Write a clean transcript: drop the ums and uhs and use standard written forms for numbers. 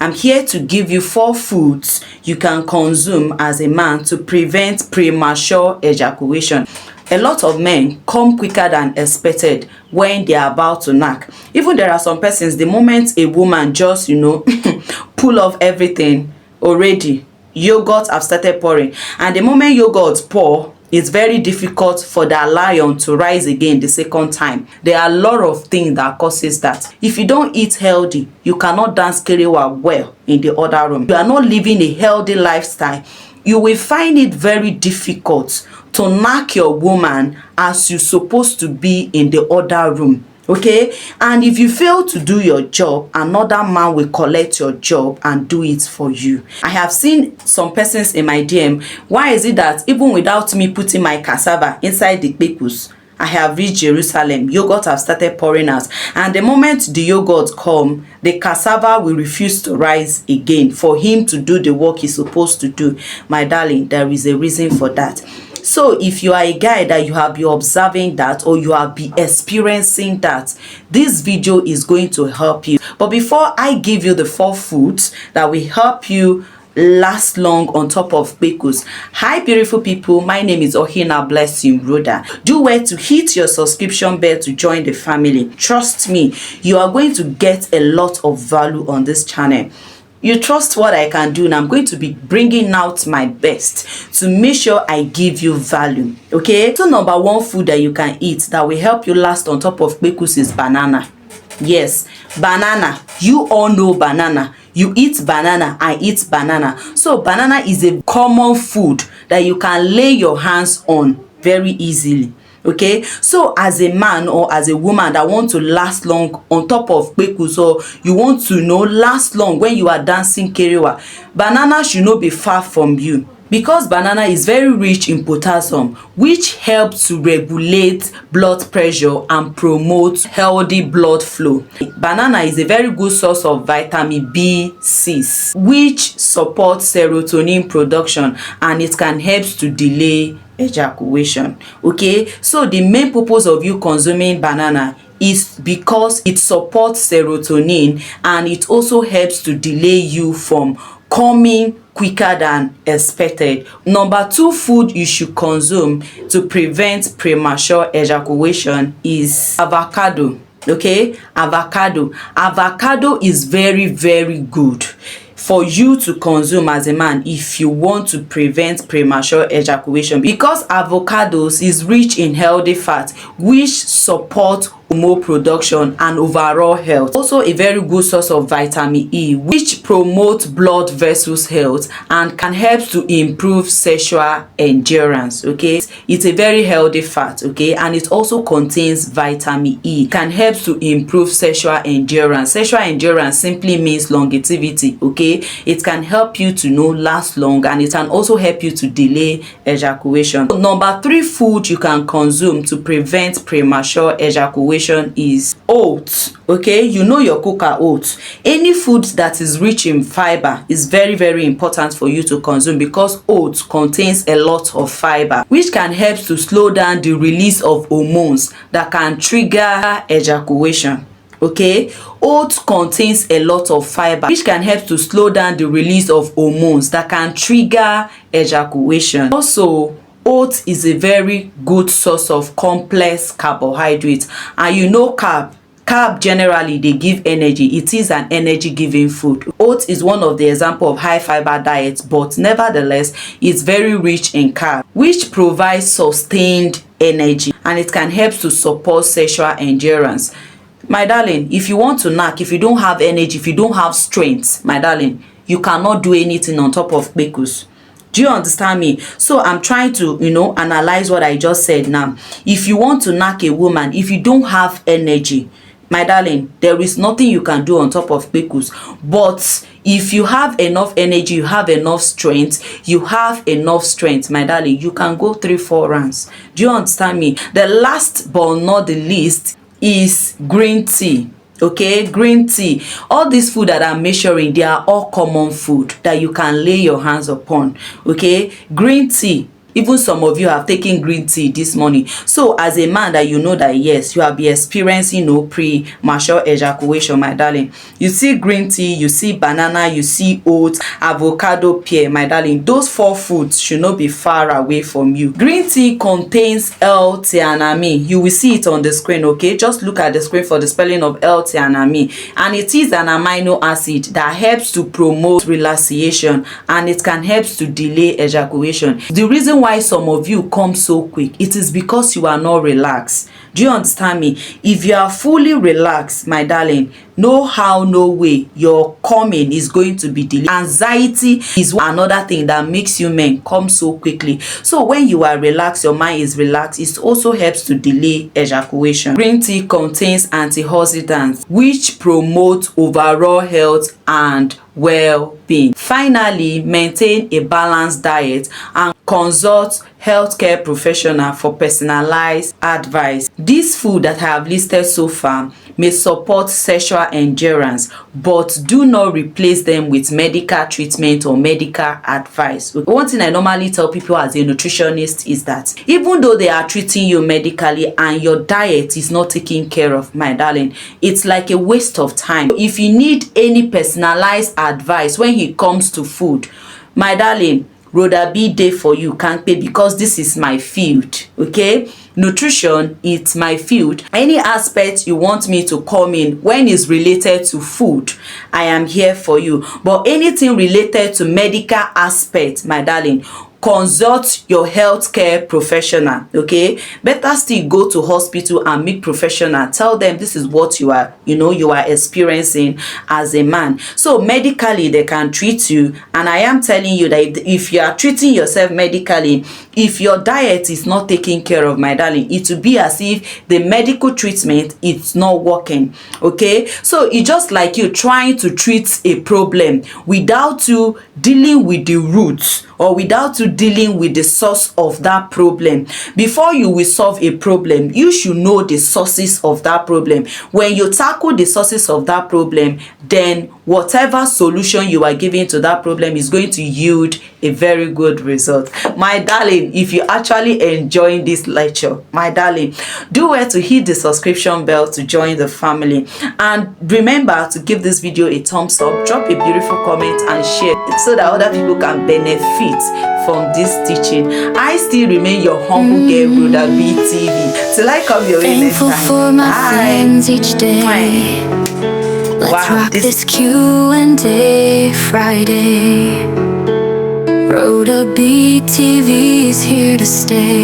I'm here to give you 4 foods you can consume as a man to prevent premature ejaculation. A lot of men come quicker than expected when they are about to knack. Even there are some persons, the moment a woman just, pull off everything already, yogurt have started pouring. And the moment yogurt pour, it's very difficult for the lion to rise again the second time. There are a lot of things that causes that. If you don't eat healthy, you cannot dance kerewa well in the other room. You are not living a healthy lifestyle. You will find it very difficult to knack your woman as you're supposed to be in the other room. Okay, and if you fail to do your job, another man will collect your job and do it for you. I have seen some persons in my DM. Why is it that even without me putting my cassava inside the kpekus, I have reached Jerusalem, yogurt have started pouring out, and the moment the yogurt come, the cassava will refuse to rise again for him to do the work he's supposed to do? My darling, there is a reason for that. So if you are a guy that you have been observing that, or you have been experiencing that, this video is going to help you. But before I give you the 4 foods that will help you last long on top of kpekus. Hi beautiful people, my name is Ohina Blessing Rhoda. Do well to hit your subscription bell to join the family. Trust me, you are going to get a lot of value on this channel. You trust what I can do, and I'm going to be bringing out my best to make sure I give you value. Okay, so number 1 food that you can eat that will help you last on top of kpekus is banana. Yes, banana. You all know banana. You eat banana, I eat banana. So banana is a common food that you can lay your hands on very easily. Okay, so as a man or as a woman that want to last long on top of kpekus, or you want to last long when you are dancing kerewa, banana should not be far from you, because banana is very rich in potassium, which helps to regulate blood pressure and promote healthy blood flow. Banana is a very good source of vitamin B6, which supports serotonin production, and it can help to delay ejaculation. Okay, so the main purpose of you consuming banana is because it supports serotonin, and it also helps to delay you from coming quicker than expected. Number 2 food you should consume to prevent premature ejaculation is avocado. Okay, avocado is very good for you to consume as a man if you want to prevent premature ejaculation, because avocados is rich in healthy fat, which support hormone production and overall health. Also a very good source of vitamin E, which promotes blood vessels health and can help to improve sexual endurance. Okay, it's a very healthy fat. Okay, and it also contains vitamin E, can help to improve sexual endurance. Sexual endurance simply means longevity. Okay, it can help you to last long, and it can also help you to delay ejaculation. So, number 3 food you can consume to prevent premature ejaculation is oats. Okay, your cocoa oats. Any food that is rich in fiber is very important for you to consume, because oats contains a lot of fiber, which can help to slow down the release of hormones that can trigger ejaculation. Okay, oats contains a lot of fiber, which can help to slow down the release of hormones that can trigger ejaculation. Also, oats is a very good source of complex carbohydrates, and carb generally they give energy. It is an energy giving food. Oats is one of the example of high fiber diets, but nevertheless it's very rich in carb, which provides sustained energy, and it can help to support sexual endurance. My darling, if you want to knack, if you don't have energy, if you don't have strength, my darling, you cannot do anything on top of kpekus. Do you understand me? So I'm trying to, analyze what I just said now. If you want to knack a woman, if you don't have energy, my darling, there is nothing you can do on top of kpekus. But if you have enough energy, you have enough strength, my darling, you can go 3-4 rounds. Do you understand me? The last but not the least is green tea. Okay, green tea. All these food that I'm measuring, they are all common food that you can lay your hands upon. Okay, green tea Even some of you have taken green tea this morning. So as a man that you know that yes, you have been experiencing premature ejaculation, my darling. You see green tea, you see banana, you see oats, avocado, pear, my darling. Those 4 foods should not be far away from you. Green tea contains L-theanine. You will see it on the screen, okay? Just look at the screen for the spelling of L-theanine. And it is an amino acid that helps to promote relaxation, and it can help to delay ejaculation. The reason why some of you come so quick, it is because you are not relaxed. Do you understand me? If you are fully relaxed, my darling, no how, no way your coming is going to be delayed. Anxiety is another thing that makes you men come so quickly. So when you are relaxed, your mind is relaxed, it also helps to delay ejaculation. Green tea contains antioxidants which promote overall health and well-being. Finally, maintain a balanced diet and consult healthcare professional for personalized advice. These food that I have listed so far may support sexual endurance, but do not replace them with medical treatment or medical advice. One thing I normally tell people as a nutritionist is that even though they are treating you medically and your diet is not taken care of, my darling, it's like a waste of time. If you need any personalized advice when it comes to food, my darling, Rhoda-b day for you, can't pay, because this is my field, okay? Nutrition, it's my field. Any aspect you want me to come in when it's related to food, I am here for you. But anything related to medical aspect, my darling, consult your healthcare professional, okay? Better still go to hospital and meet professional. Tell them this is what you are, you are experiencing as a man. So medically they can treat you, and I am telling you that if you are treating yourself medically, if your diet is not taken care of, my darling, it will be as if the medical treatment it's not working, okay? So it's just like you trying to treat a problem without you dealing with the roots, or without you dealing with the source of that problem. Before you will solve a problem, you should know the sources of that problem. When you tackle the sources of that problem, then whatever solution you are giving to that problem is going to yield a very good result. My darling, if you actually enjoying this lecture, my darling, do well to hit the subscription bell to join the family, and remember to give this video a thumbs up, drop a beautiful comment and share so that other people can benefit from this teaching. I still remain your humble girl, Rhoda-b TV. Till I come your way next time. For my friends each day. Let's rock this Q&A Friday. Rhoda-b TV is here to stay.